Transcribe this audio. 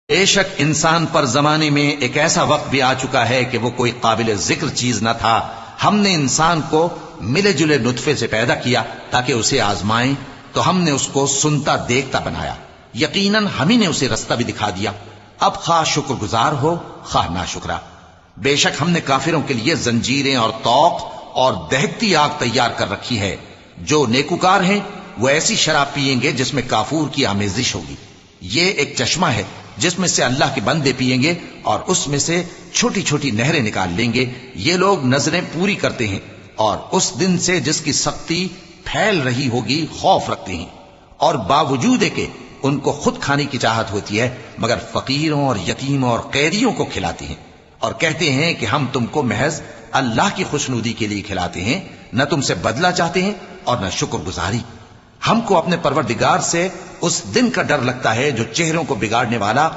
بے شک انسان پر زمانے میں ایک ایسا وقت بھی آ چکا ہے کہ وہ کوئی قابل ذکر چیز نہ تھا. ہم نے انسان کو ملے جلے نطفے سے پیدا کیا تاکہ اسے آزمائیں، تو ہم نے اس کو سنتا دیکھتا بنایا. یقیناً ہم ہی نے اسے رستہ بھی دکھا دیا. اب خواہ شکر گزار ہو خواہ ناشکرا. بے شک ہم نے کافروں کے لیے زنجیریں اور طوق اور دہکتی آگ تیار کر رکھی ہے. جو نیکوکار ہیں وہ ایسی شراب پیئیں گے جس میں کافور کی آمیزش ہوگی. یہ ایک چشمہ ہے جس میں سے اللہ کے بندے پیئیں گے اور اس میں سے چھوٹی چھوٹی نہریں نکال لیں گے. یہ لوگ نظریں پوری کرتے ہیں اور اس دن سے جس کی سختی پھیل رہی ہوگی خوف رکھتے ہیں، اور باوجود کہ ان کو خود کھانے کی چاہت ہوتی ہے مگر فقیروں اور یتیموں اور قیدیوں کو کھلاتے ہیں، اور کہتے ہیں کہ ہم تم کو محض اللہ کی خوشنودی کے لیے کھلاتے ہیں، نہ تم سے بدلہ چاہتے ہیں اور نہ شکر گزاری. ہم کو اپنے پروردگار سے اس دن کا ڈر لگتا ہے جو چہروں کو بگاڑنے والا